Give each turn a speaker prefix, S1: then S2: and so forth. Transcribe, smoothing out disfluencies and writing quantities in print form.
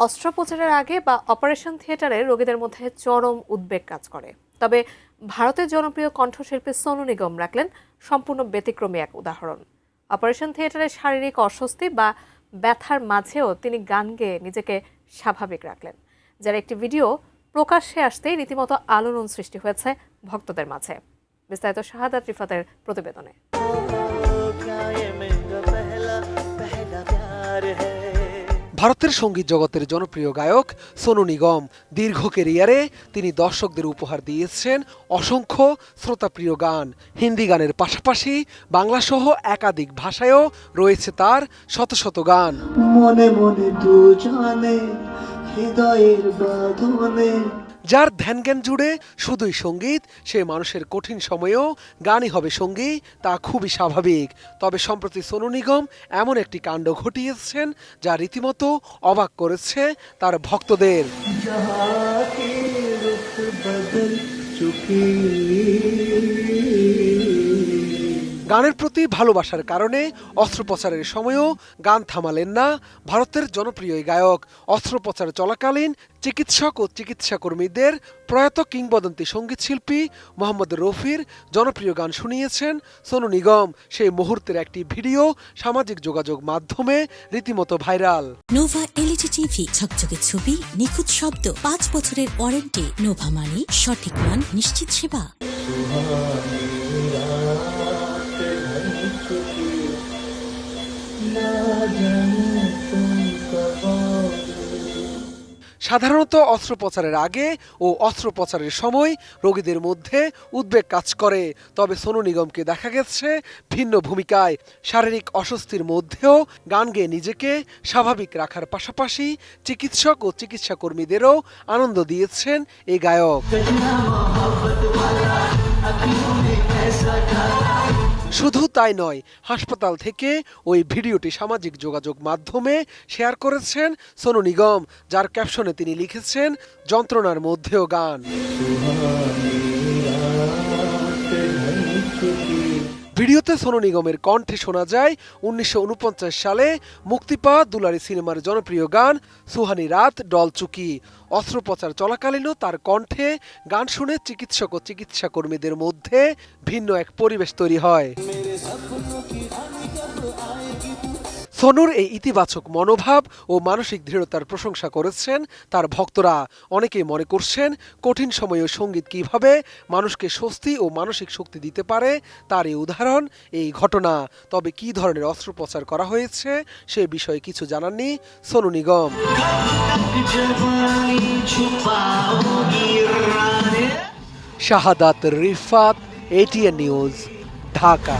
S1: অস্ত্রোপচারের আগে বা অপারেশন থিয়েটারে রোগীদের মধ্যে চরম উদ্বেগ কাজ করে। তবে ভারতের জনপ্রিয় কণ্ঠশিল্পী সোনু নিগম রাখলেন সম্পূর্ণ ব্যতিক্রমী এক উদাহরণ। অপারেশন থিয়েটারে শারীরিক অস্বস্তি বা ব্যথার মাঝেও তিনি গান গেয়ে নিজেকে স্বাভাবিক রাখলেন, যার একটি ভিডিও প্রকাশ্যে আসতেই রীতিমতো আলোড়ন সৃষ্টি হয়েছে ভক্তদের মাঝে। বিস্তারিত শাহাদাত রিফাতের প্রতিবেদনে।
S2: ভারতের সঙ্গীত জগতের জনপ্রিয় গায়ক সোনু নিগম দীর্ঘ ক্যারিয়ারে তিনি দর্শকদের উপহার দিয়েছেন অসংখ্য শ্রোতাপ্রিয় গান। হিন্দি গানের পাশাপাশি বাংলাসহ একাধিক ভাষায়ও রয়েছে তার শত শত গান।
S3: মনে মনে দুজনে হৃদয়ের বাঁধনে
S2: যার ধ্যান জ্ঞান জুড়ে শুধুই সঙ্গীত, সে মানুষের কঠিন সময়েও গানই হবে সঙ্গী, তা খুবই স্বাভাবিক। তবে সম্প্রতি সোনু নিগম এমন একটি কাণ্ড ঘটিয়েছেন যা রীতিমতো অবাক করেছে তার ভক্তদের। গানের প্রতি ভালোবাসার কারণে অস্ত্রোপচারের সময়ও গান থামালেন না ভারতের জনপ্রিয় এই গায়ক। অস্ত্রোপচার চলাকালীন চিকিৎসক ও চিকিৎসাকর্মীদের প্রয়াত কিংবদন্তি সঙ্গীতশিল্পী মোহাম্মদ রফির জনপ্রিয় গান শুনিয়েছেন সোনু নিগম। সেই মুহূর্তের একটি ভিডিও সামাজিক যোগাযোগ মাধ্যমে রীতিমতো ভাইরাল।
S4: নোভা এলইডি টিভি, ঝকঝকে ছবি, নিখুঁত শব্দ, 5 বছরের ওয়ারেন্টি। নোভা মানে সঠিক মান, নিশ্চিত সেবা।
S2: সাধারণত অস্ত্রোপচারের আগে ও অস্ত্রোপচারের সময় রোগীদের মধ্যে উদ্বেগ কাজ করে, তবে সোনু নিগমকে দেখা গেছে ভিন্ন ভূমিকায়। শারীরিক অস্বস্তির মধ্যেও গান গেয়ে নিজেকে স্বাভাবিক রাখার পাশাপাশি চিকিৎসক ও চিকিৎসাকর্মীদেরও আনন্দ দিয়েছেন এই গায়ক। শুধু তাই নয়, হাসপাতাল থেকে ওই ভিডিওটি সামাজিক যোগাযোগ মাধ্যমে শেয়ার করেছেন সোনু নিগম, যার ক্যাপশনে তিনি লিখেছেন যন্ত্রণার মধ্যেও গান। ভিডিওতে সোনু নিগমের কণ্ঠে শোনা যায় 1949 সালে মুক্তি পাওয়া দুলারি সিনেমার জনপ্রিয় গান সুহানি রাত ডল চুকি। অস্ত্রোপচার চলাকালীনও তার কণ্ঠে গান শুনে চিকিৎসক ও চিকিৎসাকর্মীদের মধ্যে ভিন্ন এক পরিবেশ তৈরি হয়। সোনুর এই ইতিবাচক মনোভাব ও মানসিক দৃঢ়তার প্রশংসা করেছেন তার ভক্তরা। অনেকেই মনে করছেন কঠিন সময়েও সঙ্গীত কিভাবে মানুষকে স্বস্তি ও মানসিক শক্তি দিতে পারে তার এই উদাহরণ এই ঘটনা। তবে কী ধরনের অস্ত্রোপচার করা হয়েছে সে বিষয়ে কিছু জানাননি সোনু নিগম। শাহাদাত রিফাত, ATN নিউজ, ঢাকা।